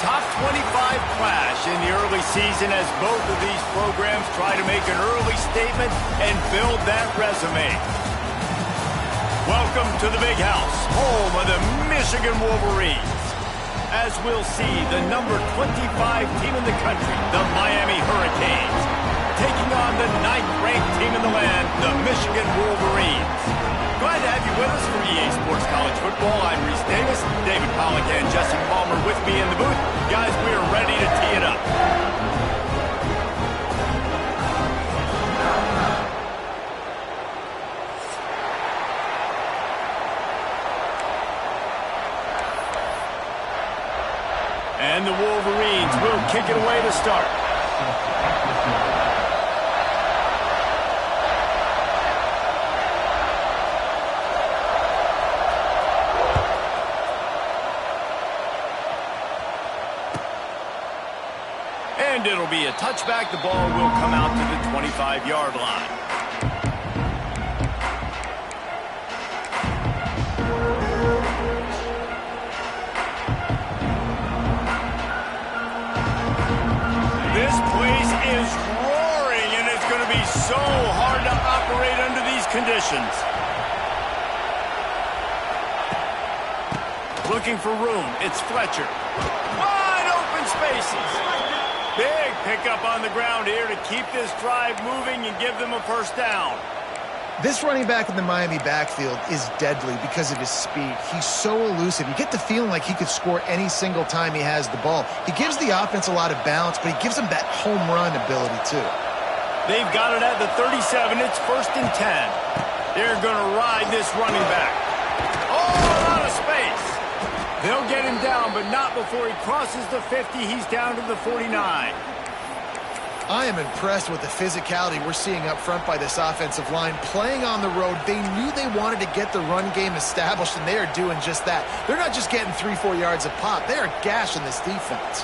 top 25 clash in the early season as both of these programs try to make an early statement and build that resume. Welcome to the Big House, home of the Michigan Wolverines. As we'll see, the number 25 team in the country, the Miami Hurricanes, taking on the 9th-ranked team in the land, the Michigan Wolverines. Glad to have you with us for EA Sports College Football. I'm Reese Davis, David Pollack and Jesse Palmer with me in the booth. Guys, we are ready to tee it up. And the Wolverines will kick it away to start. And it'll be a touchback. The ball will come out to the 25-yard line. This place is roaring, and it's going to be so hard to operate under these conditions. Looking for room. It's Fletcher. Wide open spaces. Big pickup on the ground here to keep this drive moving and give them a first down. This running back in the Miami backfield is deadly because of his speed. He's so elusive. You get the feeling like he could score any single time he has the ball. He gives the offense a lot of balance, but he gives them that home run ability too. They've got it at the 37. It's 1st and 10. They're going to ride this running back. Oh, a lot of space. They'll get him down, but not before he crosses the 50. He's down to the 49. I am impressed with the physicality we're seeing up front by this offensive line. Playing on the road, they knew they wanted to get the run game established, and they are doing just that. They're not just getting 3-4 yards of pop. They are gashing this defense.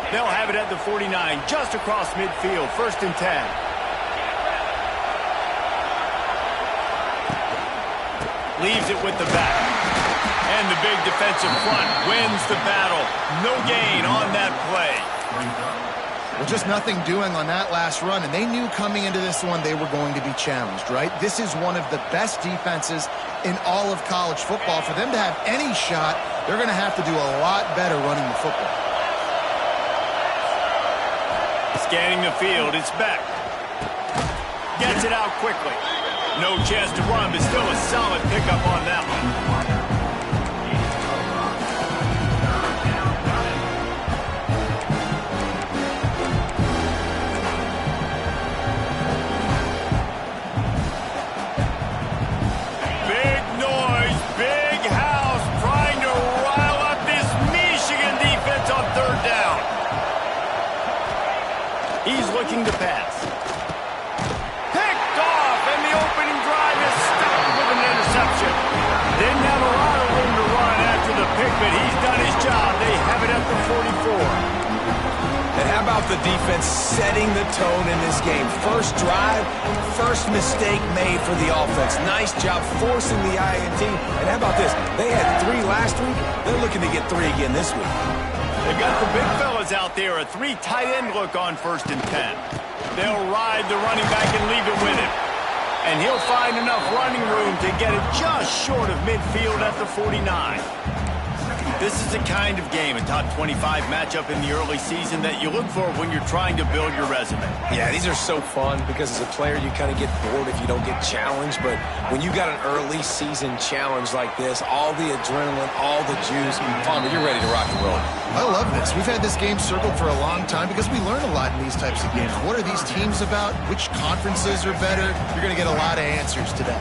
They'll have it at the 49, just across midfield, 1st and 10. Leaves it with the back. And the big defensive front wins the battle. No gain on that play. Well, just nothing doing on that last run, and they knew coming into this one they were going to be challenged, right? This is one of the best defenses in all of college football. For them to have any shot, they're going to have to do a lot better running the football. Scanning the field, it's Beck. Gets it out quickly. No chance to run, but still a solid pickup on that one. He's looking to pass. Picked off, and the opening drive is stopped with an interception. Didn't have a lot of room to run after the pick, but he's done his job. They have it at the 44. And how about the defense setting the tone in this game? First drive, first mistake made for the offense. Nice job forcing the INT. And how about this? They had 3 last week. They're looking to get 3 again this week. They've got the big fellas out there, a 3 tight end look on 1st and 10. They'll ride the running back and leave it with him. And he'll find enough running room to get it just short of midfield at the 49. This is the kind of game, a top 25 matchup in the early season that you look for when you're trying to build your resume. Yeah, these are so fun because as a player you kind of get bored if you don't get challenged. But when you got an early season challenge like this, all the adrenaline, all the juice, Palmer, you're ready to rock and roll. I love this. We've had this game circled for a long time because we learn a lot in these types of games. What are these teams about? Which conferences are better? You're going to get a lot of answers today.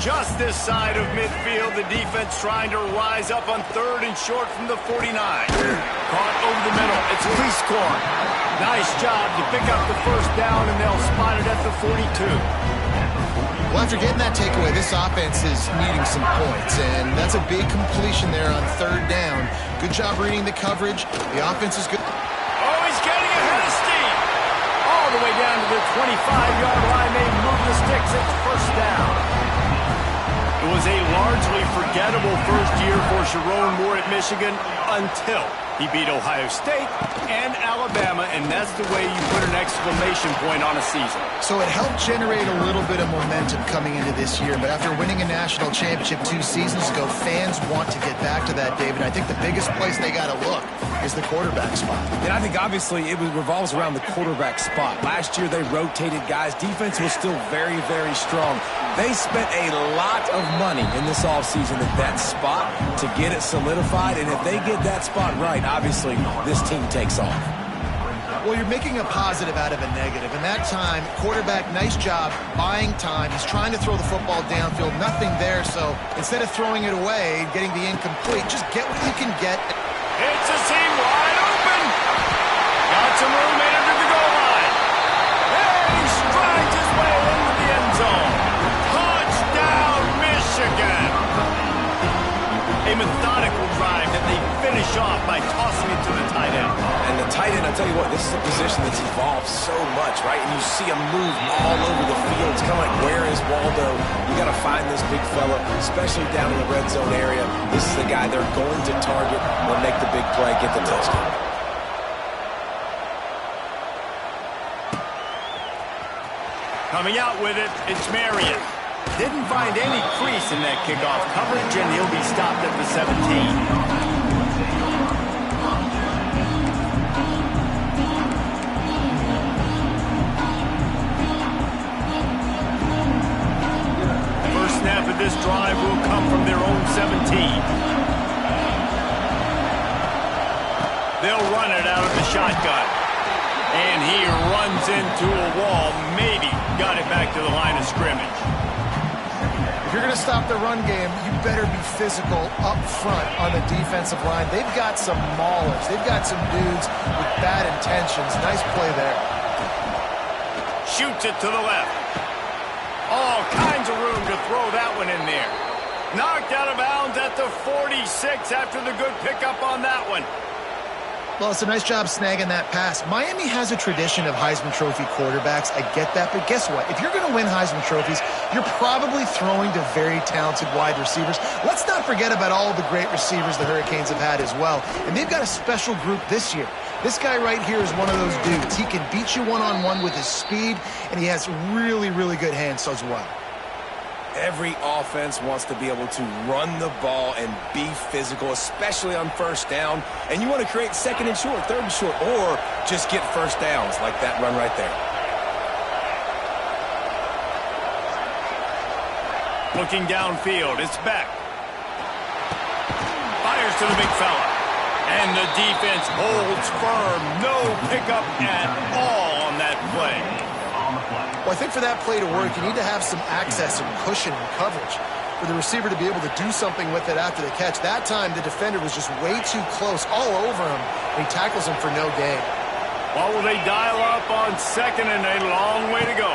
Just this side of midfield, the defense trying to rise up on 3rd and short from the 49. Caught over the middle. It's Cleescorn. Nice job to pick up the first down, and they'll spot it at the 42. Well, after getting that takeaway, this offense is needing some points, and that's a big completion there on 3rd down. Good job reading the coverage. The offense is good. Oh, he's getting ahead of steam. All the way down to the 25-yard line. They move the sticks. It's 1st down. It was a largely forgettable first year for Sharon Moore at Michigan until He beat Ohio State and Alabama, and that's the way you put an exclamation point on a season. So it helped generate a little bit of momentum coming into this year, but after winning a national championship 2 seasons ago, fans want to get back to that, David. I think the biggest place they got to look is the quarterback spot. And I think obviously it revolves around the quarterback spot. Last year they rotated guys. Defense was still very, very strong. They spent a lot of money in this offseason at that spot to get it solidified, and if they get that spot right, obviously this team takes off. Well, you're making a positive out of a negative. In that time, quarterback, nice job buying time. He's trying to throw the football downfield. Nothing there, so instead of throwing it away, getting the incomplete, just get what you can get. It's a seam wide open. Got some room in under the goal line. And he strides his way into the end zone. Touchdown, Michigan. A methodical drive that they finish off by tossing it to the tight end. And the tight end, I'll tell you what, this is a position that's evolved so much, right? And you see him move all over the field. It's kind of like, where is Waldo? You got to find this big fella, especially down in the red zone area. This is the guy they're going to target or make the big play, get the touchdown. Coming out with it, it's Marion. Didn't find any crease in that kickoff coverage, and he'll be stopped at the 17. Snap of this drive will come from their own 17. They'll run it out of the shotgun. And he runs into a wall. Maybe got it back to the line of scrimmage. If you're going to stop the run game, you better be physical up front on the defensive line. They've got some maulers. They've got some dudes with bad intentions. Nice play there. Shoots it to the left. All kinds of room to throw that one in there. Knocked out of bounds at the 46 after the good pickup on that one. Well, it's a nice job snagging that pass. Miami has a tradition of Heisman Trophy quarterbacks. I get that, but guess what? If you're going to win Heisman Trophies, you're probably throwing to very talented wide receivers. Let's not forget about all the great receivers the Hurricanes have had as well. And they've got a special group this year. This guy right here is one of those dudes. He can beat you one-on-one with his speed, and he has really, really good hands as well. Every offense wants to be able to run the ball and be physical, especially on first down. And you want to create second and short, third and short, or just get first downs like that run right there. Looking downfield, it's Beck. Fires to the big fella. And the defense holds firm. No pickup at all on that play. Well, I think for that play to work, you need to have some access and cushion and coverage for the receiver to be able to do something with it after the catch. That time, the defender was just way too close, all over him, and he tackles him for no gain. Well, will they dial up on second and a long way to go?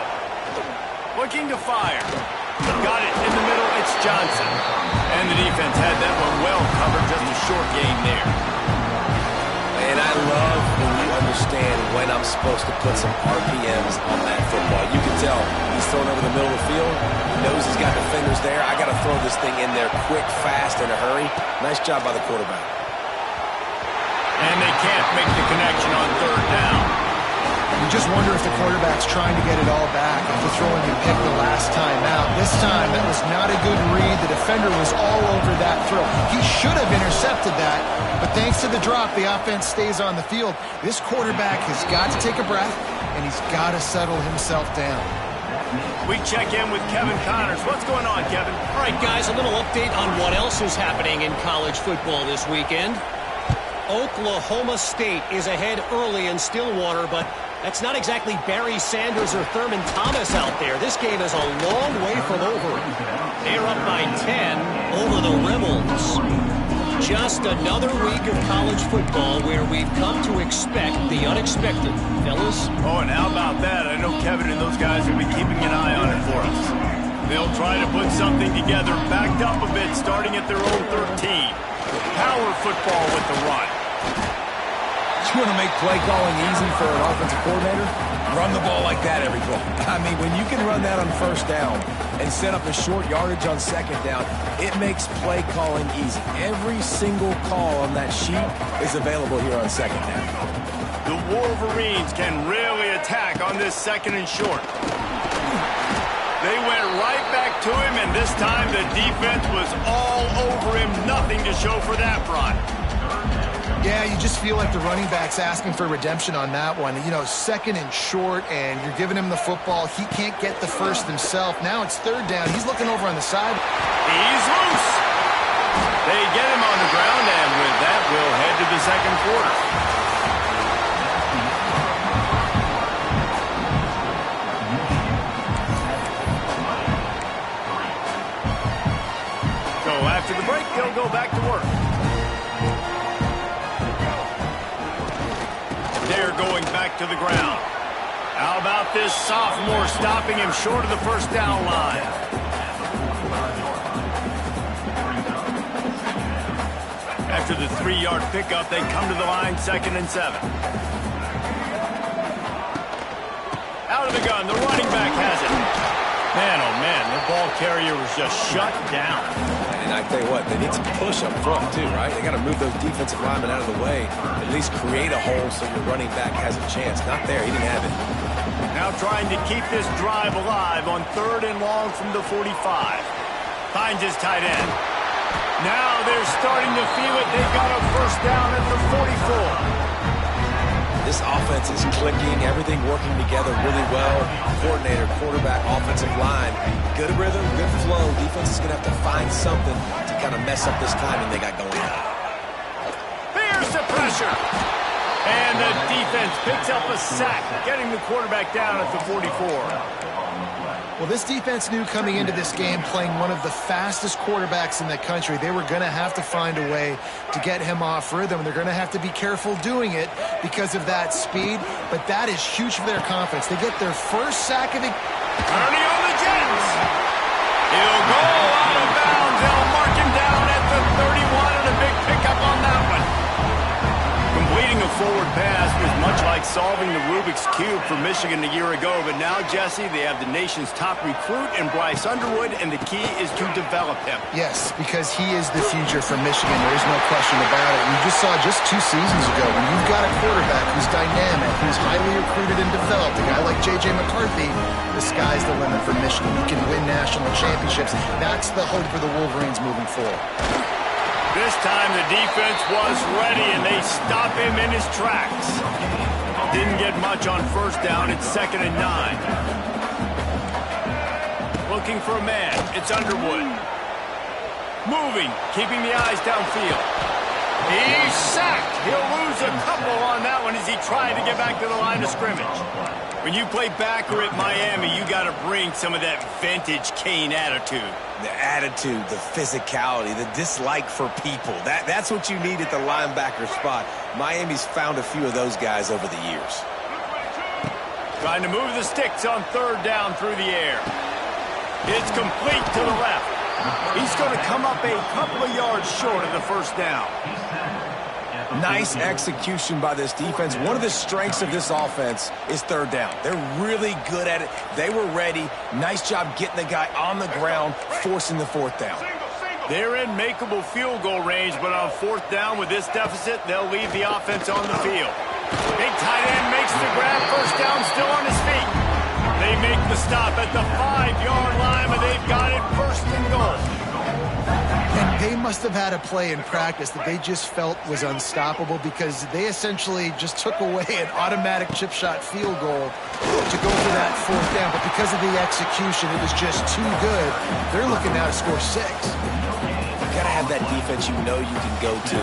Looking to fire. Got it in the middle, it's Johnson. And the defense had that one well covered, just a short gain there. And I love when you understand when I'm supposed to put some RPMs on that football. You can tell he's throwing over the middle of the field. He knows he's got defenders there. I got to throw this thing in there quick, fast, in a hurry. Nice job by the quarterback. And they can't make the connection on third down. You just wonder if the quarterback's trying to get it all back after throwing the pick the last time out. This time, that was not a good read. The defender was all over that throw. He should have intercepted that, but thanks to the drop, the offense stays on the field. This quarterback has got to take a breath, and he's got to settle himself down. We check in with Kevin Connors. What's going on, Kevin? All right, guys, a little update on what else is happening in college football this weekend. Oklahoma State is ahead early in Stillwater, but that's not exactly Barry Sanders or Thurman Thomas out there. This game is a long way from over. They're up by 10 over the Rebels. Just another week of college football where we've come to expect the unexpected, fellas. Oh, and how about that? I know Kevin and those guys will be keeping an eye on it for us. They'll try to put something together, backed up a bit, starting at their own 13. Power football with the run. You want to make play calling easy for an offensive coordinator? Run the ball like that every play. I mean, when you can run that on first down and set up a short yardage on second down, it makes play calling easy. Every single call on that sheet is available here on second down. The Wolverines can really attack on this second and short. They went right back to him, and this time the defense was all over him. Nothing to show for that run. Yeah, you just feel like the running back's asking for redemption on that one. You know, second and short, and you're giving him the football. He can't get the first himself. Now it's third down. He's looking over on the side. He's loose. They get him on the ground, and with that, we'll head to the second quarter. So after the break, they'll go back to work. They're going back to the ground. How about this sophomore stopping him short of the first down line? After the 3-yard pickup, they come to the line, 2nd and 7. Out of the gun, the running back has it. Man, oh man, the ball carrier was just shut down. And I tell you what, they need some push up front too, right? They got to move those defensive linemen out of the way, at least create a hole so your running back has a chance. Not there, he didn't have it. Now trying to keep this drive alive on 3rd and long from the 45. Finds his tight end. Now they're starting to feel it. They've got a first down at the 44. This offense is clicking, everything working together really well. Coordinator, quarterback, offensive line, good rhythm, good flow. Defense is going to have to find something to kind of mess up this timing they got going on. Here's the pressure. And the defense picks up a sack, getting the quarterback down at the 44. Well, this defense knew coming into this game, playing one of the fastest quarterbacks in the country, they were going to have to find a way to get him off rhythm. They're going to have to be careful doing it because of that speed, but that is huge for their confidence. They get their first sack of the... Turning on the Jets. He'll go out of bounds. They'll mark him down at the 31, and a big pickup on that one. Completing a forward pass was much like solving the Rubik's Cube for Michigan a year ago, but now, Jesse, they have the nation's top recruit in Bryce Underwood, and the key is to develop him. Yes, because he is the future for Michigan. There is no question about it. You just saw just 2 seasons ago when you've got a quarterback who's dynamic, who's highly recruited and developed, a guy like J.J. McCarthy, the sky's the limit for Michigan. You can win national championships. That's the hope for the Wolverines moving forward. This time the defense was ready, and they stop him in his tracks. Didn't get much on first down. It's 2nd and 9. Looking for a man. It's Underwood. Moving, keeping the eyes downfield. He's sacked. He'll lose a couple on that one as he tried to get back to the line of scrimmage. When you play backer at Miami, you got to bring some of that vintage Kane attitude. The attitude, the physicality, the dislike for people. That's what you need at the linebacker spot. Miami's found a few of those guys over the years. Trying to move the sticks on 3rd down through the air. It's complete to the left. He's going to come up a couple of yards short of the first down. Nice execution by this defense. One of the strengths of this offense is 3rd down. They're really good at it. They were ready. Nice job getting the guy on the ground, forcing the 4th down. They're in makeable field goal range, but on 4th down with this deficit, they'll leave the offense on the field. Big tight end makes the grab. First down, still on his feet. They make the stop at the 5-yard line, but they've got it 1st and goal. And they must have had a play in practice that they just felt was unstoppable because they essentially just took away an automatic chip shot field goal to go for that 4th down. But because of the execution, it was just too good. They're looking now to score 6. You got to have that defense you know you can go to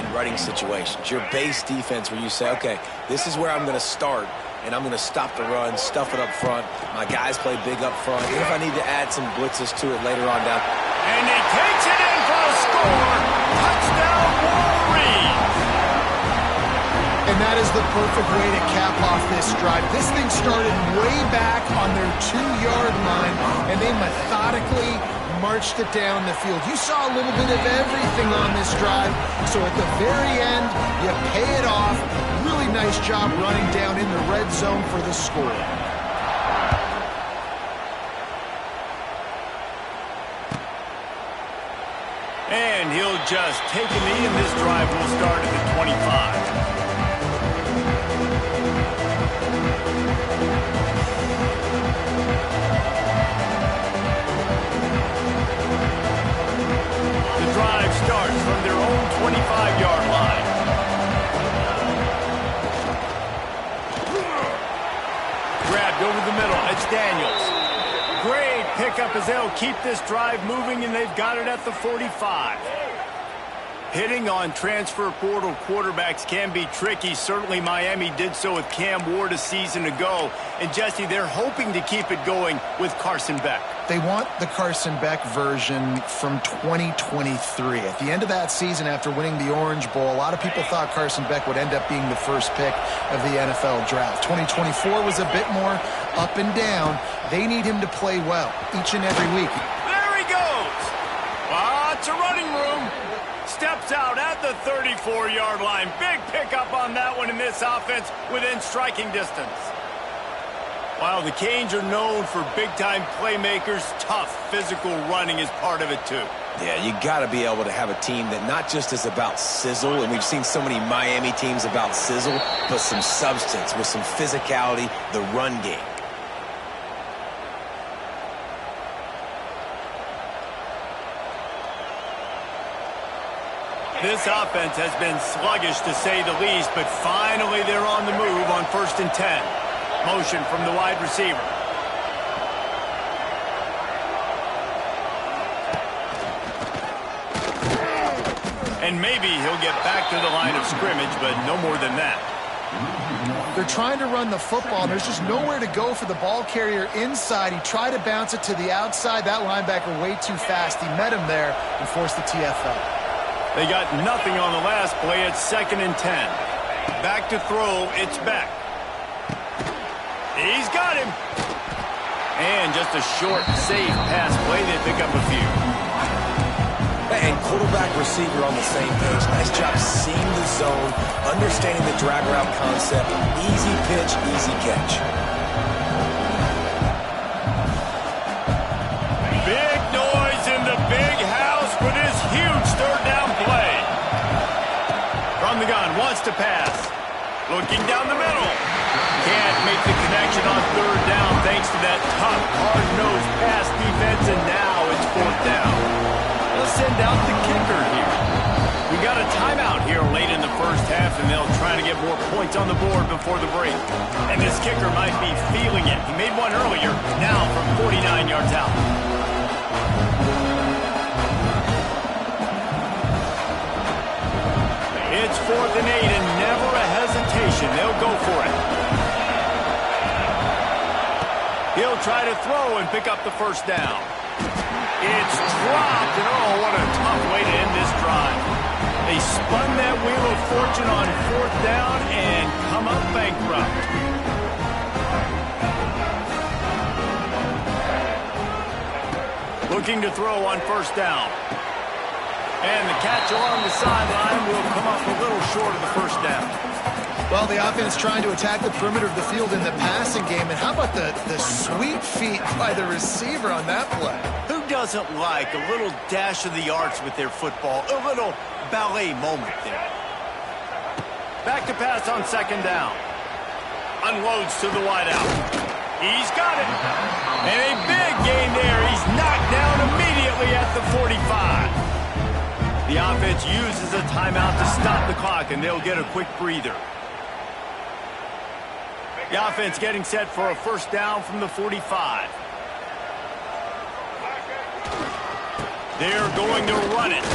in running situations. Your base defense where you say, okay, this is where I'm going to start, and I'm going to stop the run, stuff it up front. My guys play big up front. Even if I need to add some blitzes to it later on down. And he takes it in for a score. Touchdown, Wolverines. And that is the perfect way to cap off this drive. This thing started way back on their 2-yard line, and they methodically marched it down the field. You saw a little bit of everything on this drive, so at the very end, you pay it off. Really nice job running down in the red zone for the score. And he'll just take a knee, and this drive will start at the 25. The drive starts from their own 25-yard line. Grabbed over the middle. It's Daniels. Great pickup as they'll keep this drive moving, and they've got it at the 45. Hitting on transfer portal quarterbacks can be tricky. Certainly Miami did so with Cam Ward a season ago. And Jesse, they're hoping to keep it going with Carson Beck. They want the Carson Beck version from 2023. At the end of that season, after winning the Orange Bowl, a lot of people thought Carson Beck would end up being the first pick of the NFL draft. 2024 was a bit more up and down. They need him to play well each and every week. There he goes. Lots of running room. Steps out at the 34-yard line. Big pickup on that one in this offense within striking distance. While the Canes are known for big-time playmakers, tough physical running is part of it too. Yeah, you got to be able to have a team that not just is about sizzle, and we've seen so many Miami teams about sizzle, but some substance with some physicality, the run game. This offense has been sluggish to say the least, but finally they're on the move on 1st and 10. Motion from the wide receiver. And maybe he'll get back to the line of scrimmage, but no more than that. They're trying to run the football. There's just nowhere to go for the ball carrier inside. He tried to bounce it to the outside. That linebacker way too fast. He met him there and forced the TFL. They got nothing on the last play. It's 2nd and 10. Back to throw. It's Beck. He's got him. And just a short, safe pass play. They pick up a few. And quarterback receiver on the same page. Nice job seeing the zone, understanding the drag route concept. Easy pitch, easy catch. Big noise in the big house for this huge third down play. From the gun, wants to pass. Looking down the middle. Can't make the connection on 3rd down thanks to that tough, hard-nosed pass defense, and now it's 4th down. They'll send out the kicker here. We got a timeout here late in the first half, and they'll try to get more points on the board before the break. And this kicker might be feeling it. He made one earlier, now from 49 yards out. It's 4th and 8, and never a hesitation. They'll go for it. He'll try to throw and pick up the first down. It's dropped, and oh, what a tough way to end this drive. They spun that wheel of fortune on 4th down and come up bankrupt. Looking to throw on 1st down. And the catch along the sideline will come up a little short of the 1st down. Well, the offense trying to attack the perimeter of the field in the passing game. And how about the sweet feet by the receiver on that play? Who doesn't like a little dash of the arts with their football? A little ballet moment there. Back to pass on 2nd down. Unloads to the wideout. He's got it. And a big gain there. He's knocked down immediately at the 45. The offense uses a timeout to stop the clock, and they'll get a quick breather. The offense getting set for a 1st down from the 45. They're going to run it.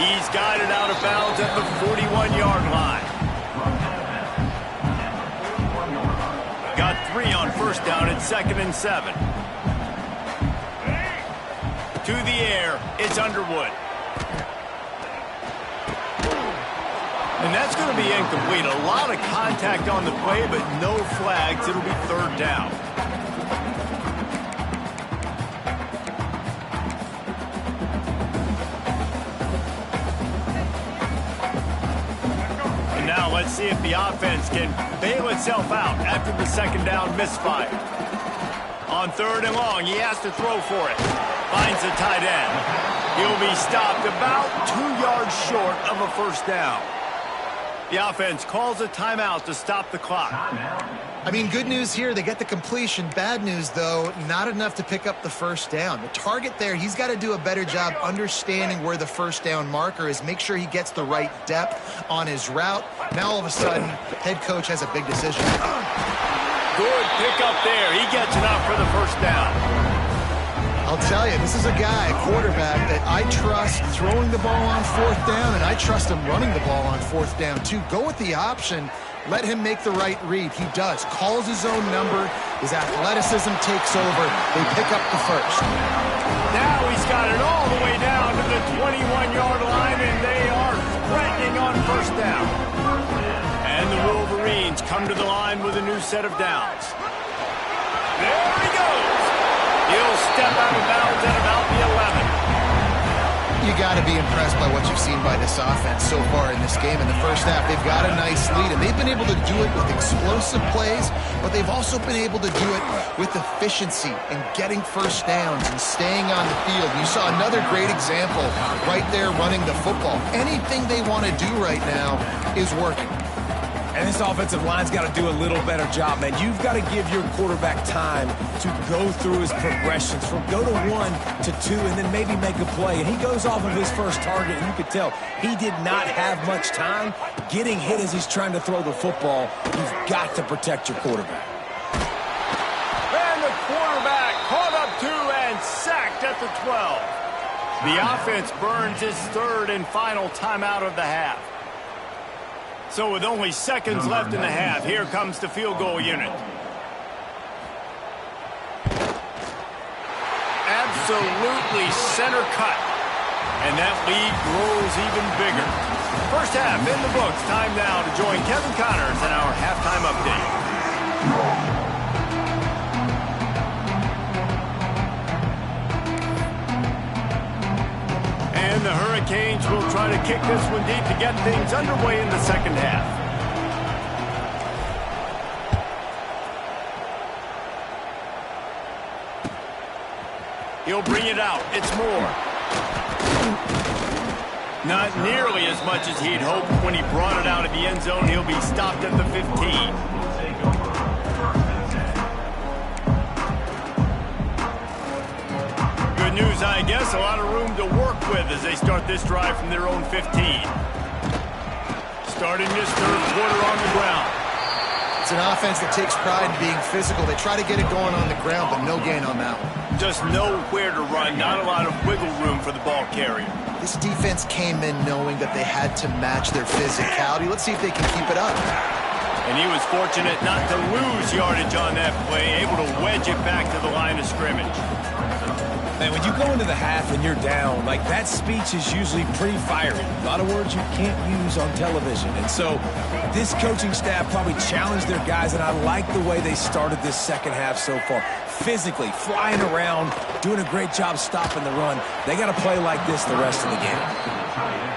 He's got it out of bounds at the 41-yard line. Got 3 on 1st down. It's 2nd and 7. To the air, it's Underwood. And that's going to be incomplete. A lot of contact on the play, but no flags. It'll be 3rd down. Let's see if the offense can bail itself out after the second down misfire. On third and long, he has to throw for it. Finds the tight end. He'll be stopped about 2 yards short of a first down. The offense calls a timeout to stop the clock. I mean, good news here, they get the completion. Bad news, though, not enough to pick up the first down. The target there, he's got to do a better job understanding where the first down marker is, make sure he gets the right depth on his route. Now, all of a sudden, head coach has a big decision. Good pick up there. He gets enough for the first down. I'll tell you, this is a guy, a quarterback, that I trust throwing the ball on fourth down, and I trust him running the ball on fourth down, too. Go with the option. Let him make the right read. He does. Calls his own number. His athleticism takes over. They pick up the first. Now he's got it all the way down to the 21-yard line, and they are threatening on first down. And the Wolverines come to the line with a new set of downs. There he goes. He'll step out of bounds at about the 11. You got to be impressed by what you've seen by this offense so far in this game. In the first half, they've got a nice lead, and they've been able to do it with explosive plays, but they've also been able to do it with efficiency and getting first downs and staying on the field. You saw another great example right there running the football. Anything they want to do right now is working. And this offensive line's got to do a little better job, man. You've got to give your quarterback time to go through his progressions from go to 1 to 2 and then maybe make a play. And he goes off of his first target, and you could tell he did not have much time getting hit as he's trying to throw the football. You've got to protect your quarterback. And the quarterback caught up to and sacked at the 12. The offense burns his third and final timeout of the half. So with only seconds left in the half, here comes the field goal unit. Absolutely center cut. And that lead grows even bigger. First half in the books. Time now to join Kevin Connors in our halftime update. And the Hurricanes will try to kick this one deep to get things underway in the second half. He'll bring it out. It's Moore. Not nearly as much as he'd hoped when he brought it out of the end zone. He'll be stopped at the 15. News, I guess, a lot of room to work with as they start this drive from their own 15. Starting this third quarter on the ground. It's an offense that takes pride in being physical. They try to get it going on the ground, but no gain on that one. Just nowhere to run, not a lot of wiggle room for the ball carrier. This defense came in knowing that they had to match their physicality. Let's see if they can keep it up. And he was fortunate not to lose yardage on that play, able to wedge it back to the line of scrimmage. Man, when you go into the half and you're down, like that speech is usually pretty fiery. A lot of words you can't use on television. And so this coaching staff probably challenged their guys, and I like the way they started this second half so far. Physically, flying around, doing a great job stopping the run. They got to play like this the rest of the game.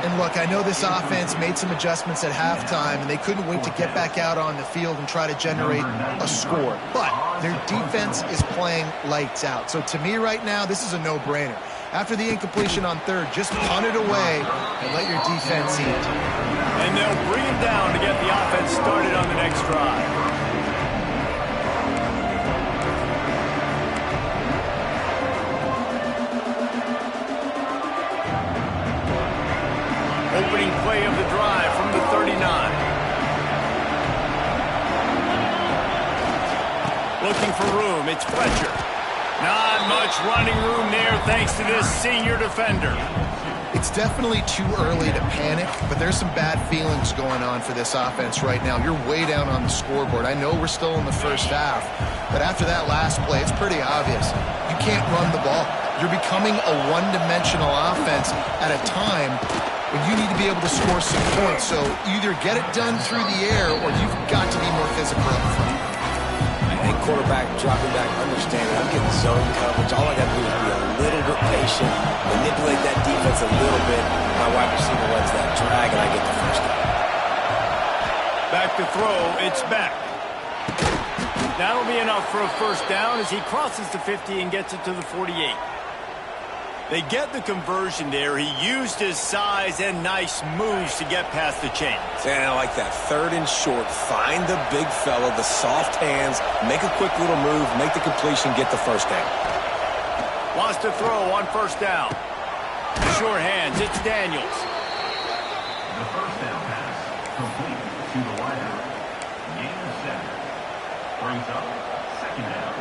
And look, I know this offense made some adjustments at halftime, and they couldn't wait to get back out on the field and try to generate a score. But their defense is playing lights out. So to me right now, this is a no-brainer. After the incompletion on third, just punt it away and let your defense eat. And they'll bring it down to get the offense started on the next drive. Opening play of the drive from the 39. Looking for room, it's Fletcher. Not much running room there thanks to this senior defender. It's definitely too early to panic, but there's some bad feelings going on for this offense right now. You're way down on the scoreboard. I know we're still in the first half, but after that last play, it's pretty obvious. You can't run the ball. You're becoming a one-dimensional offense at a time when you need to be able to score some points. So either get it done through the air or you've got to be more physical up front. I think quarterback dropping back, understanding I'm getting zone coverage. All I got to do is be a little bit patient, manipulate that defense a little bit. My wide receiver runs that drag, and I get the first down. Back to throw, it's Beck. That'll be enough for a first down as he crosses the 50 and gets it to the 48. They get the conversion there. He used his size and nice moves to get past the chains. And I like that. 3rd and short. Find the big fella, the soft hands, make a quick little move, make the completion, get the first down. Wants to throw on first down. Sure hands, it's Daniels. The first down pass complete to the wide. Gain of 7. Brings up second down.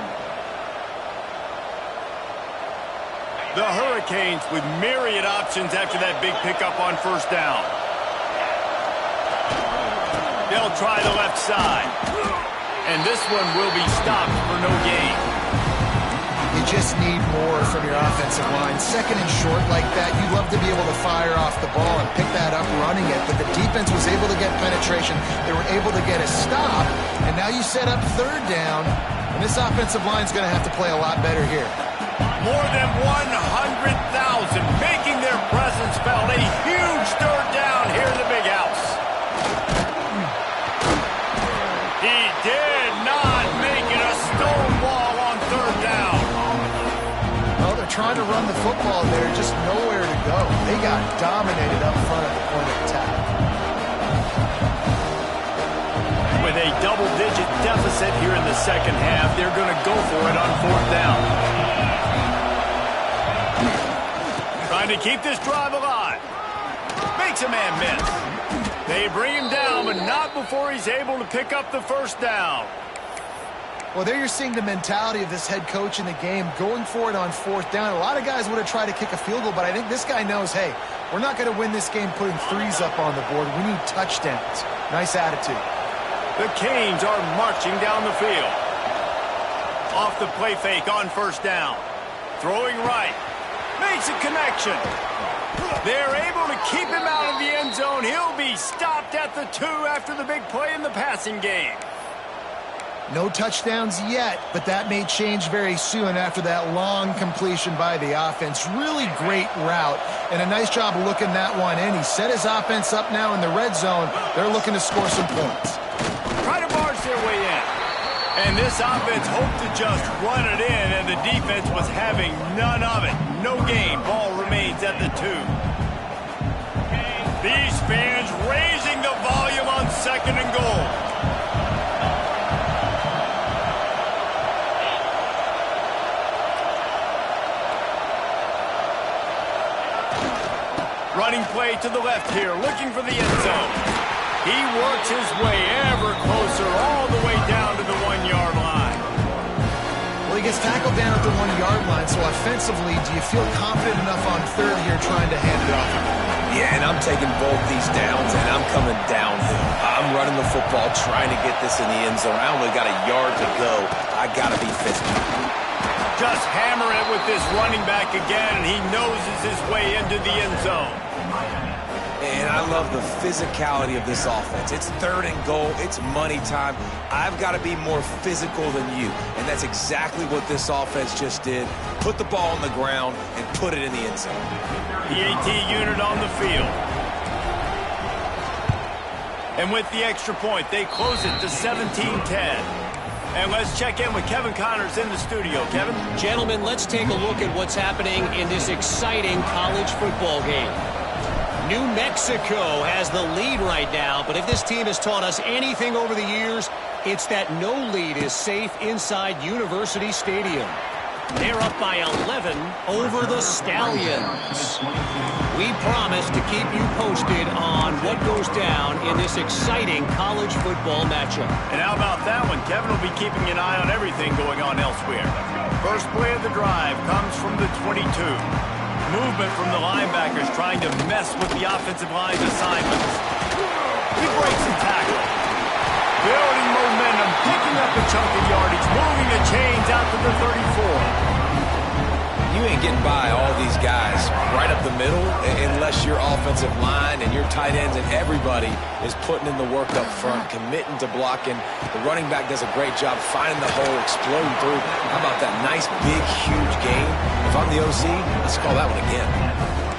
The Hurricanes with myriad options after that big pickup on first down. They'll try the left side. And this one will be stopped for no gain. You just need more from your offensive line. 2nd and short like that, you'd love to be able to fire off the ball and pick that up running it. But the defense was able to get penetration. They were able to get a stop. And now you set up 3rd down. And this offensive line is going to have to play a lot better here. More than 100,000 making their presence felt. A huge 3rd down here in the big house. He did not make it a stonewall on 3rd down. Well, they're trying to run the football there, just nowhere to go. They got dominated up front at the point of attack. With a double-digit deficit here in the second half, they're going to go for it on 4th down. Trying to keep this drive alive. Makes a man miss. They bring him down, but not before he's able to pick up the first down. Well, there you're seeing the mentality of this head coach in the game, going for it on 4th down. A lot of guys would have tried to kick a field goal, but I think this guy knows, hey, we're not going to win this game putting 3s up on the board. We need touchdowns. Nice attitude. The Canes are marching down the field. Off the play fake on first down. Throwing right. Makes a connection. They're able to keep him out of the end zone. He'll be stopped at the 2 after the big play in the passing game. No touchdowns yet, but that may change very soon after that long completion by the offense. Really great route, and a nice job of looking that one in. He set his offense up now in the red zone. They're looking to score some points. Try to barge their way in. And this offense hoped to just run it in, and the defense was having none of it. No gain. Ball remains at the 2. These fans raising the volume on 2nd and goal. Running play to the left here, looking for the end zone. He works his way ever closer, all the way down to the 1-yard line. Well, he gets tackled down at the 1-yard line, so offensively, do you feel confident enough on 3rd here trying to hand it off? Yeah, and I'm taking both these downs, and I'm coming downhill. I'm running the football, trying to get this in the end zone. I only got a yard to go. I got to be physical. Just hammer it with this running back again, and he noses his way into the end zone. And I love the physicality of this offense. It's 3rd and goal. It's money time. I've got to be more physical than you. And that's exactly what this offense just did. Put the ball on the ground and put it in the end zone. The AT unit on the field. And with the extra point, they close it to 17-10. And let's check in with Kevin Connors in the studio. Kevin? Gentlemen, let's take a look at what's happening in this exciting college football game. New Mexico has the lead right now, but if this team has taught us anything over the years, it's that no lead is safe inside University Stadium. They're up by 11 over the Stallions. We promise to keep you posted on what goes down in this exciting college football matchup. And how about that one? Kevin will be keeping an eye on everything going on elsewhere. First play of the drive comes from the 22. Movement from the linebackers trying to mess with the offensive line's assignments. He breaks the tackle. Building momentum, picking up a chunk of yardage, moving the chains out to the 34. You ain't getting by all these guys right up the middle unless your offensive line and your tight ends and everybody is putting in the work up front, committing to blocking. The running back does a great job finding the hole, exploding through. How about that nice, big, huge gain? If I'm the OC, let's call that one again.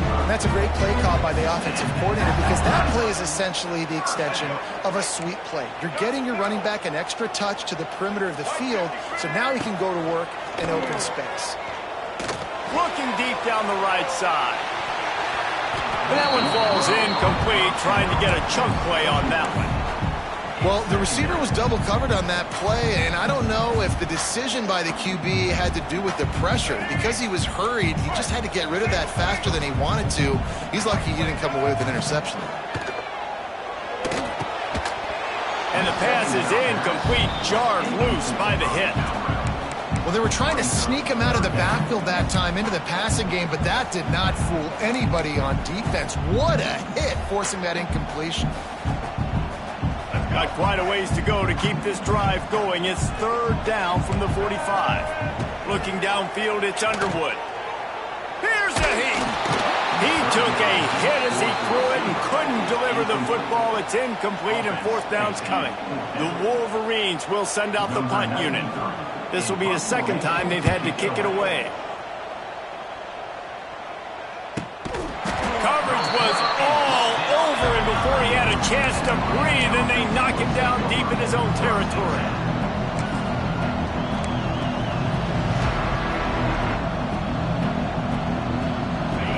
And that's a great play call by the offensive coordinator because that play is essentially the extension of a sweep play. You're getting your running back an extra touch to the perimeter of the field, so now he can go to work in open space. Looking deep down the right side. That one falls incomplete, trying to get a chunk play on that one. Well, the receiver was double covered on that play, and I don't know if the decision by the QB had to do with the pressure. Because he was hurried, he just had to get rid of that faster than he wanted to. He's lucky he didn't come away with an interception. And the pass is incomplete, jarred loose by the hit. Well, they were trying to sneak him out of the backfield that time into the passing game, but that did not fool anybody on defense. What a hit, forcing that incompletion. Got quite a ways to go to keep this drive going. It's third down from the 45. Looking downfield, it's Underwood. Here's a heat. He took a hit as he threw it and couldn't deliver the football. It's incomplete and fourth down's coming. The Wolverines will send out the punt unit. This will be the second time they've had to kick it away. Coverage was all over him before he had a chance to breathe, and they knock him down deep in his own territory.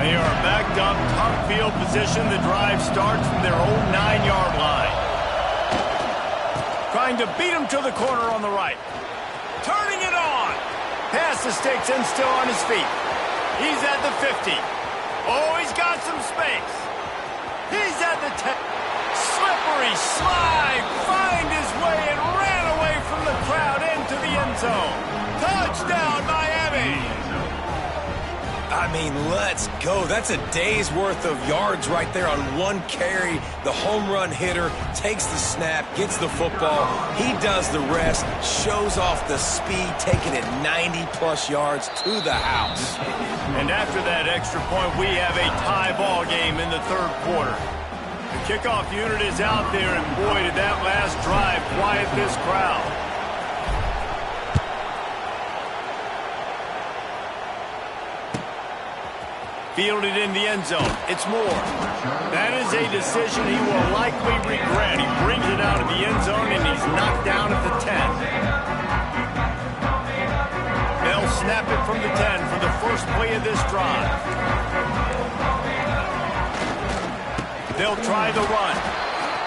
They are backed up, tough field position. The drive starts from their own 9-yard line. Trying to beat him to the corner on the right. Turning it on. Pass the sticks and still on his feet. He's at the 50. Oh, he's got some space. He's at the 10. Slippery slide. Find his way and ran away from the crowd into the end zone. Touchdown, Miami. I mean, let's go. That's a day's worth of yards right there on one carry. The home run hitter takes the snap, gets the football. He does the rest, shows off the speed, taking it 90-plus yards to the house. And after that extra point, we have a tie ball game in the third quarter. The kickoff unit is out there, and boy, did that last drive quiet this crowd. Fielded in the end zone. It's Moore. That is a decision he will likely regret. He brings it out of the end zone, and he's knocked down at the 10. They'll snap it from the 10 for the first play of this drive. They'll try the run.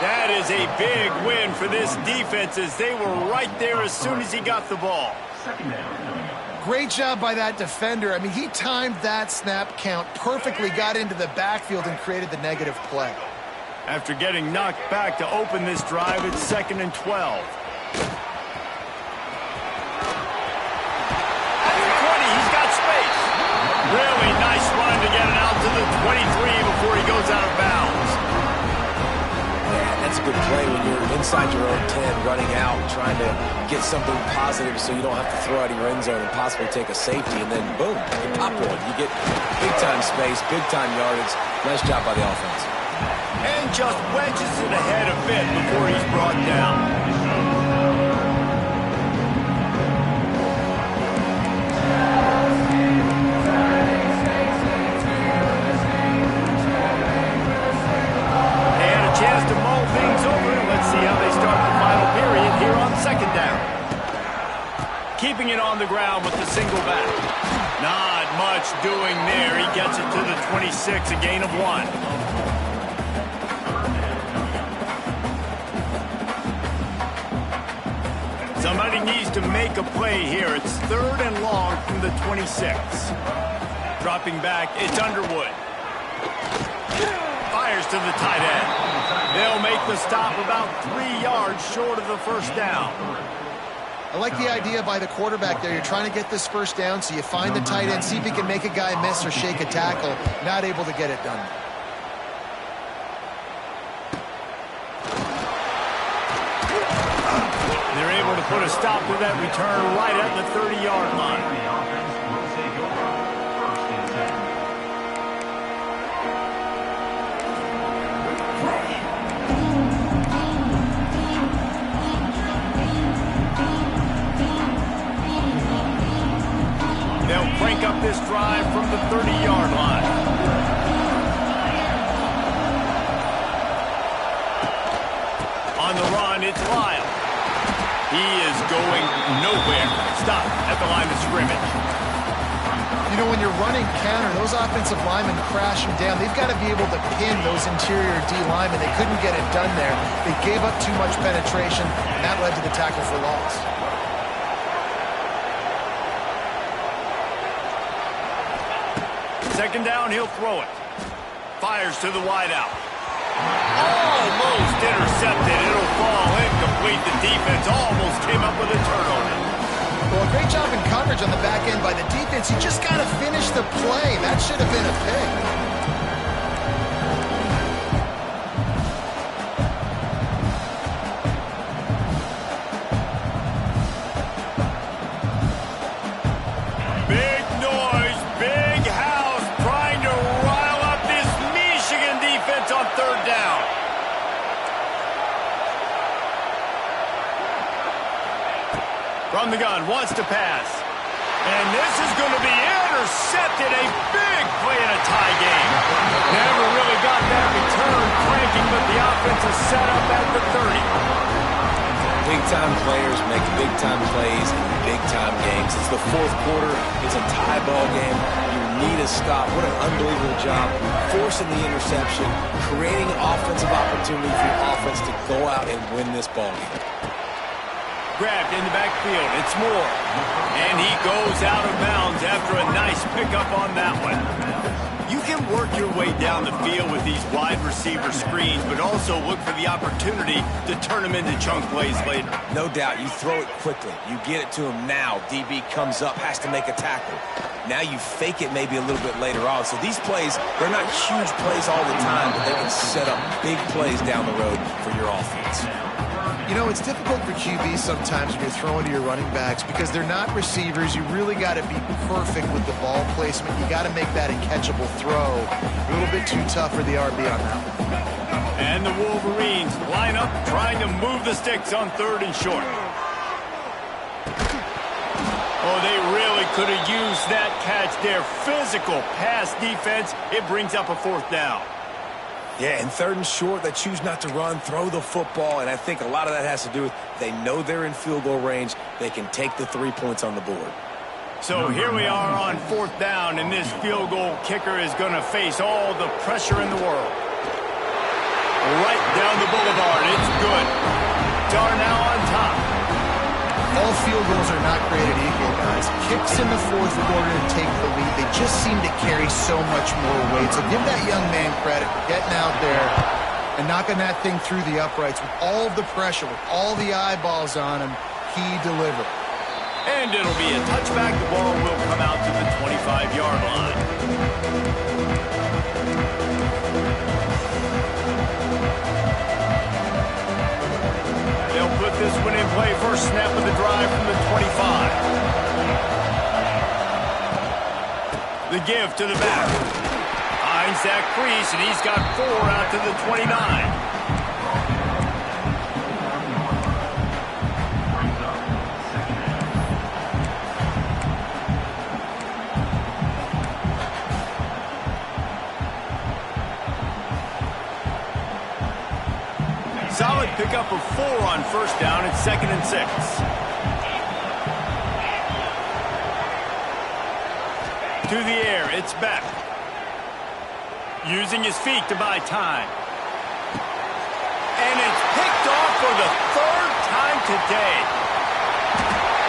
That is a big win for this defense as they were right there as soon as he got the ball. Second down. Great job by that defender. I mean, he timed that snap count perfectly, got into the backfield, and created the negative play. After getting knocked back to open this drive, it's 2nd and 12. At the 20, he's got space. Really nice run to get it out to the 23 before he goes out of bounds. Man, that's a good play when you're inside your own 10, running out, trying to get something positive so you don't have to throw out of your end zone and possibly take a safety, and then boom, you pop one. You get big-time space, big-time yardage. Nice job by the offense. And just wedges it ahead a bit before he's brought down. They had a chance to mull things over. Let's see how they start the final period here on second down. Keeping it on the ground with the single back. Not much doing there. He gets it to the 26, a gain of 1. Somebody needs to make a play here. It's 3rd and long from the 26. Dropping back, it's Underwood. Fires to the tight end. They'll make the stop about 3 yards short of the first down. I like the idea by the quarterback there. You're trying to get this first down, so you find the tight end, see if he can make a guy miss or shake a tackle. Not able to get it done. They're able to put a stop to that return right at the 30-yard line. The offense will take over 1st and 10. They'll crank up this drive from the 30-yard line. Lyle. He is going nowhere. Stop at the line of scrimmage. You know, when you're running counter, those offensive linemen crashing down, they've got to be able to pin those interior D linemen. They couldn't get it done there. They gave up too much penetration, and that led to the tackle for loss. Second down, he'll throw it. Fires to the wideout. Almost intercepted. It'll fall incomplete. The defense almost came up with a turnover. Well, a great job in coverage on the back end by the defense. He just got to finish the play. That should have been a pick. From the gun, wants to pass. And this is going to be intercepted. A big play in a tie game. Never really got that return cranking, but the offense is set up at the 30. Big-time players make big-time plays in big-time games. It's the fourth quarter. It's a tie ball game. You need a stop. What an unbelievable job. Forcing the interception, creating offensive opportunity for your offense to go out and win this ball game. Grabbed in the backfield. It's Moore. And he goes out of bounds after a nice pickup on that one. You can work your way down the field with these wide receiver screens, but also look for the opportunity to turn them into chunk plays later. No doubt. You throw it quickly. You get it to him now. DB comes up, has to make a tackle. Now you fake it maybe a little bit later on. So these plays, they're not huge plays all the time, but they can set up big plays down the road for your offense. You know, it's difficult for QBs sometimes when you're throwing to your running backs because they're not receivers. You really got to be perfect with the ball placement. You got to make that a catchable throw. A little bit too tough for the RB on that one. And the Wolverines line up trying to move the sticks on 3rd and short. Oh, they really could have used that catch there. Physical pass defense. It brings up a 4th down. Yeah, and 3rd and short, they choose not to run, throw the football, and I think a lot of that has to do with they know they're in field goal range. They can take the 3 points on the board. So here we are on 4th down, and this field goal kicker is going to face all the pressure in the world. Right down the boulevard. It's good. Darnell on top. All field goals are not created equal, guys. Kicks in the 4th quarter to take the lead. They just seem to carry so much more weight. So give that young man credit for getting out there and knocking that thing through the uprights with all of the pressure, with all the eyeballs on him. He delivered. And it'll be a touchback. The ball will come out to the 25-yard line. They'll put this one in play. First snap of the drive from the 25. The give to the back. Finds that crease, and he's got 4 out to the 29. Solid pickup of 4 on 1st down. It's 2nd and 6. To the air, it's Beck. Using his feet to buy time. And it's picked off for the 3rd time today.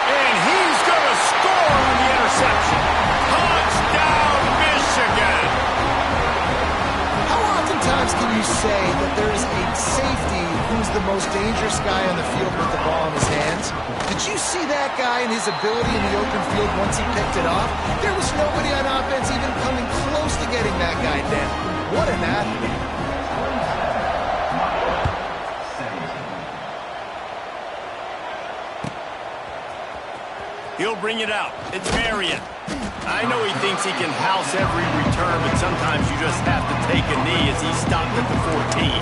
And he's going to score on the interception. Touchdown, Michigan! How oftentimes can you say that there is a safety who's the most dangerous guy on the field with the ball in his hands? Did you see that guy and his ability in the open field once he picked it off? There was nobody on offense even coming close to getting that guy down. What an athlete. He'll bring it out. It's Marion. I know he thinks he can house every return, but sometimes you just have to take a knee as he stopped at the 14.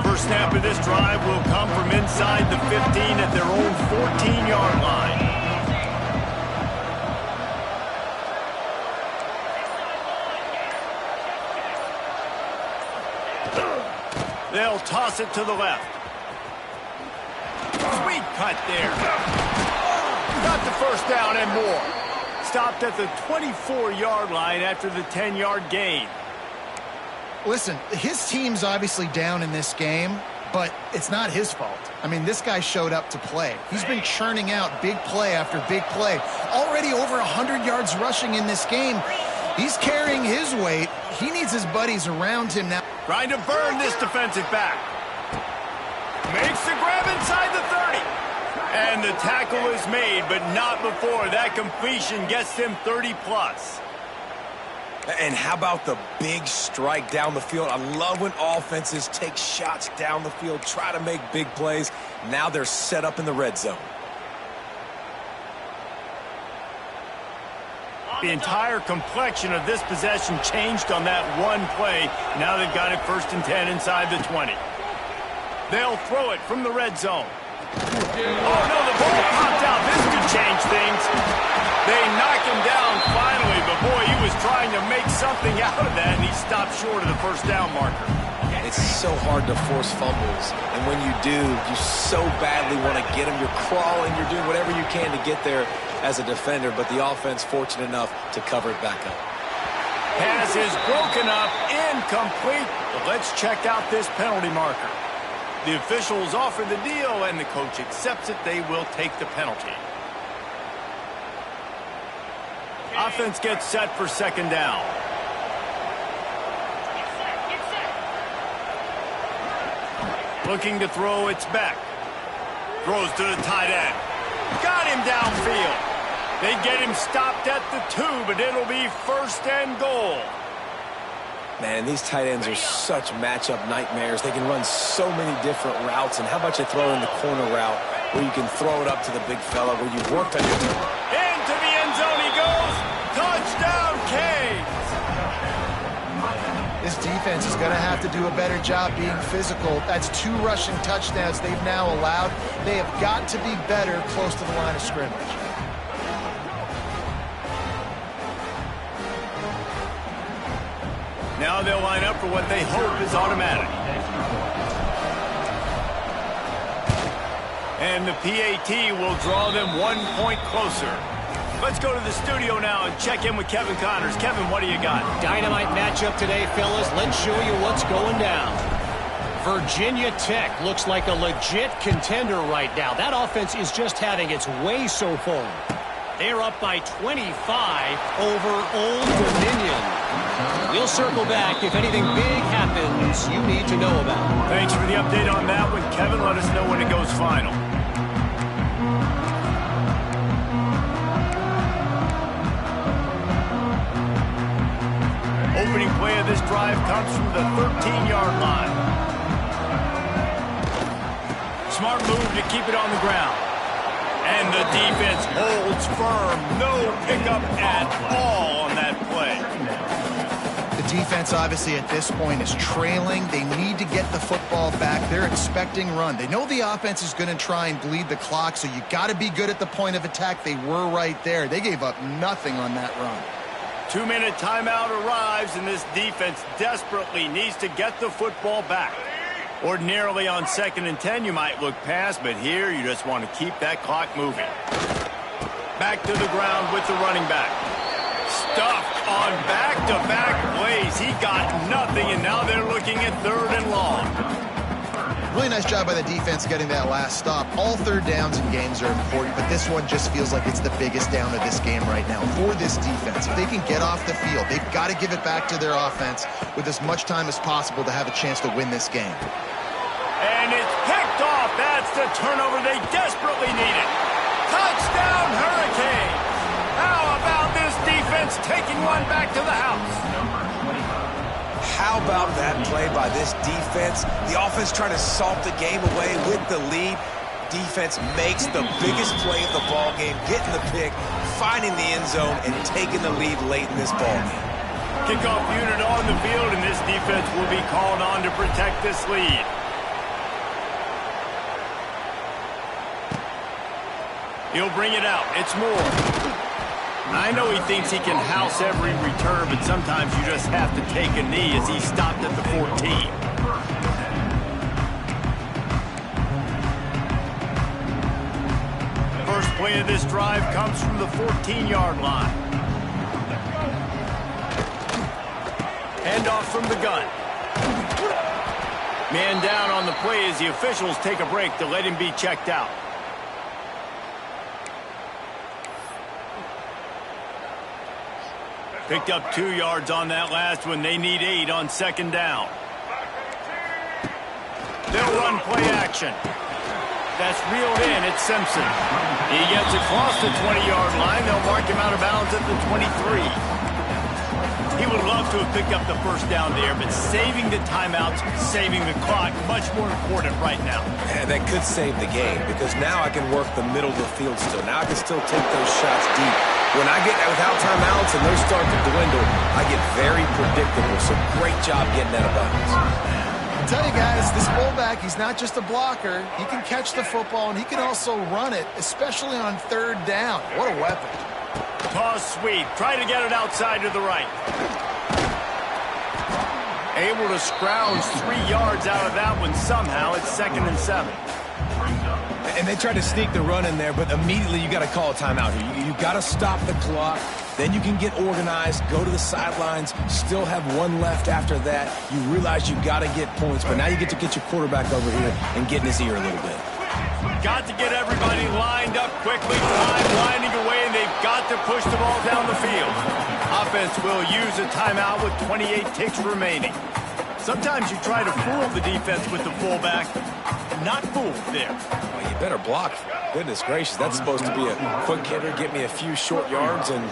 First snap of this drive will come from inside the 15 at their own 14-yard line. toss it to the left. Sweet cut there. Got the first down and more. Stopped at the 24-yard line after the 10-yard gain. Listen, his team's obviously down in this game, but it's not his fault. I mean, this guy showed up to play. He's been churning out big play after big play. Already over 100 yards rushing in this game. He's carrying his weight. He needs his buddies around him now. Trying to burn this defensive back. Makes the grab inside the 30. And the tackle is made, but not before that completion gets them 30+. And how about the big strike down the field? I love when offenses take shots down the field, try to make big plays. Now they're set up in the red zone. The entire complexion of this possession changed on that one play. Now they've got it 1st and 10 inside the 20. They'll throw it from the red zone. Oh, no, the ball popped out. This could change things. They knock him down finally, but boy, he was trying to make something out of that, and he stopped short of the first down marker. It's so hard to force fumbles, and when you do, you so badly want to get them. You're crawling, you're doing whatever you can to get there as a defender, but the offense fortunate enough to cover it back up. Pass is broken up, incomplete. But let's check out this penalty marker. The officials offer the deal, and the coach accepts it. They will take the penalty. Offense gets set for 2nd down. Looking to throw, it's Beck. Throws to the tight end. Got him downfield. They get him stopped at the 2, but it'll be 1st and goal. Man, these tight ends are such matchup nightmares. They can run so many different routes, and how about you throw in the corner route where you can throw it up to the big fella where you've worked on your team. Into the end zone he goes. Touchdown, Canes. This defense is going to have to do a better job being physical. That's 2 rushing touchdowns they've now allowed. They have got to be better close to the line of scrimmage. Now they'll line up for what they hope is automatic. And the PAT will draw them 1 point closer. Let's go to the studio now and check in with Kevin Connors. Kevin, what do you got? Dynamite matchup today, fellas. Let's show you what's going down. Virginia Tech looks like a legit contender right now. That offense is just having its way so far. They're up by 25 over Old Dominion. We'll circle back if anything big happens you need to know about. Thanks for the update on that one, Kevin. Let us know when it goes final. Opening play of this drive comes from the 13-yard line. Smart move to keep it on the ground. And the defense holds firm. No pickup at all on that play. The defense, obviously, at this point is trailing. They need to get the football back. They're expecting run. They know the offense is going to try and bleed the clock, so you got to be good at the point of attack. They were right there. They gave up nothing on that run. 2-minute timeout arrives, and this defense desperately needs to get the football back. Ordinarily on 2nd and 10, you might look past, but here you just want to keep that clock moving. Back to the ground with the running back. Stuffed on back-to-back plays. He got nothing, and now they're looking at 3rd and long. Really nice job by the defense getting that last stop. All 3rd downs in games are important, but this one just feels like it's the biggest down of this game right now for this defense. If they can get off the field, they've got to give it back to their offense with as much time as possible to have a chance to win this game. And it's picked off. That's the turnover they desperately needed. Touchdown, Hurricanes. How about this defense taking one back to the house? How about that play by this defense? The offense trying to salt the game away with the lead. Defense makes the biggest play of the ball game, getting the pick, finding the end zone, and taking the lead late in this ball game. Kickoff unit on the field, and this defense will be called on to protect this lead. He'll bring it out. It's Moore. I know he thinks he can house every return, but sometimes you just have to take a knee as he stopped at the 14. Point of this drive comes from the 14-yard line. Handoff from the gun. Man down on the play as the officials take a break to let him be checked out. Picked up 2 yards on that last one. They need 8 on second down. They'll run play action. That's reeled in. It's Simpson. He gets across the 20-yard line. They'll mark him out of bounds at the 23. He would love to have picked up the first down there, but saving the timeouts, saving the clock, much more important right now. And that could save the game, because now I can work the middle of the field still. Now I can still take those shots deep. When I get without timeouts and those start to dwindle, I get very predictable. So great job getting out of bounds. I tell you guys, this fullback, he's not just a blocker. He can catch the football, and he can also run it, especially on third down. What a weapon. Toss sweep. Try to get it outside to the right. Able to scrounge 3 yards out of that one somehow. It's 2nd and 7. And they tried to sneak the run in there, but immediately you got to call a timeout here. You got to stop the clock. Then you can get organized, go to the sidelines, still have 1 left after that. You realize you got to get points, but now you get to get your quarterback over here and get in his ear a little bit. Got to get everybody lined up quickly. Time winding away, and they've got to push the ball down the field. Offense will use a timeout with 28 ticks remaining. Sometimes you try to fool the defense with the fullback. Not fooled there. Well, you better block. Goodness gracious, that's supposed to be a quick hitter, get me a few short yards, and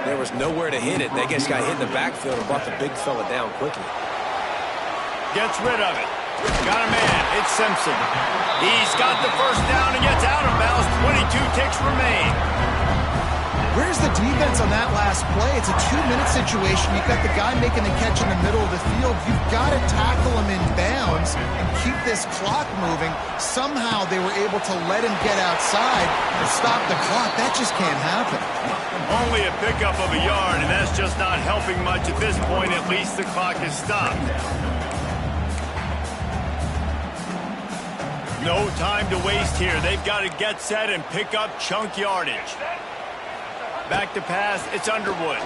there was nowhere to hit it. They just got hit in the backfield and brought the big fella down quickly. Gets rid of it. Got a man. It's Simpson. He's got the first down and gets out of bounds. 22 ticks remain. Where's the defense on that last play? It's a 2-minute situation. You've got the guy making the catch in the middle of the field. You've got to tackle him in bounds and keep this clock moving. Somehow they were able to let him get outside and stop the clock. That just can't happen. Only a pickup of a yard, and that's just not helping much at this point. At least the clock is stopped. No time to waste here. They've got to get set and pick up chunk yardage. Back to pass, it's Underwood.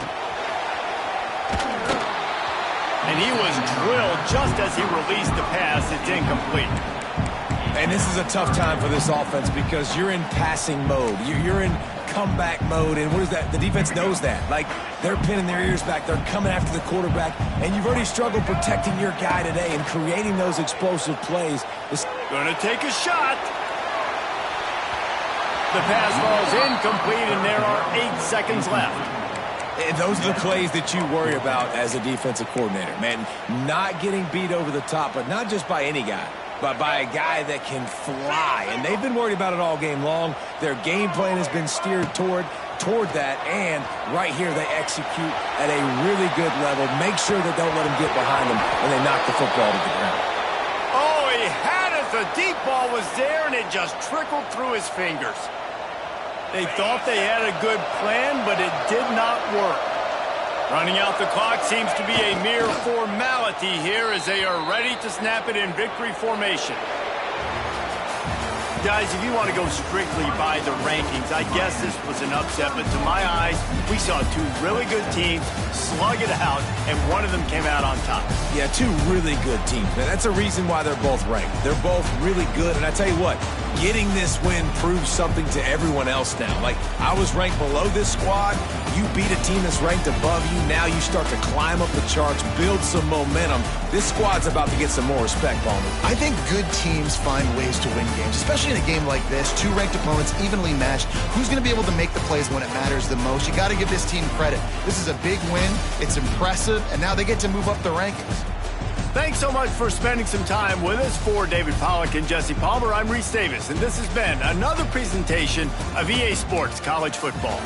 And he was drilled just as he released the pass. It's incomplete. And this is a tough time for this offense because you're in passing mode. You're in comeback mode, and what is that? The defense knows that. Like, they're pinning their ears back. They're coming after the quarterback, and you've already struggled protecting your guy today and creating those explosive plays. It's going to take a shot. The pass falls incomplete, and there are 8 seconds left. And those are the plays that you worry about as a defensive coordinator, man. Not getting beat over the top, but not just by any guy, but by a guy that can fly. And they've been worried about it all game long. Their game plan has been steered toward that, and right here they execute at a really good level. Make sure they don't let them get behind them, and they knock the football to the ground. Oh, he had it. The deep ball was there, and it just trickled through his fingers. They thought they had a good plan, but it did not work. Running out the clock seems to be a mere formality here as they are ready to snap it in victory formation. Guys, if you want to go strictly by the rankings, I guess this was an upset, but to my eyes, we saw 2 really good teams slug it out, and one of them came out on top. Yeah, 2 really good teams. Man, that's a reason why they're both ranked. They're both really good, and I tell you what, getting this win proves something to everyone else now. Like, I was ranked below this squad. You beat a team that's ranked above you. Now you start to climb up the charts, build some momentum. This squad's about to get some more respect, Ballman. I think good teams find ways to win games, especially in a game like this. 2 ranked opponents evenly matched. Who's going to be able to make the plays when it matters the most? You got to give this team credit. This is a big win. It's impressive, and now they get to move up the rankings. Thanks so much for spending some time with us. For David Pollack and Jesse Palmer, I'm Reese Davis, and this has been another presentation of EA Sports College Football.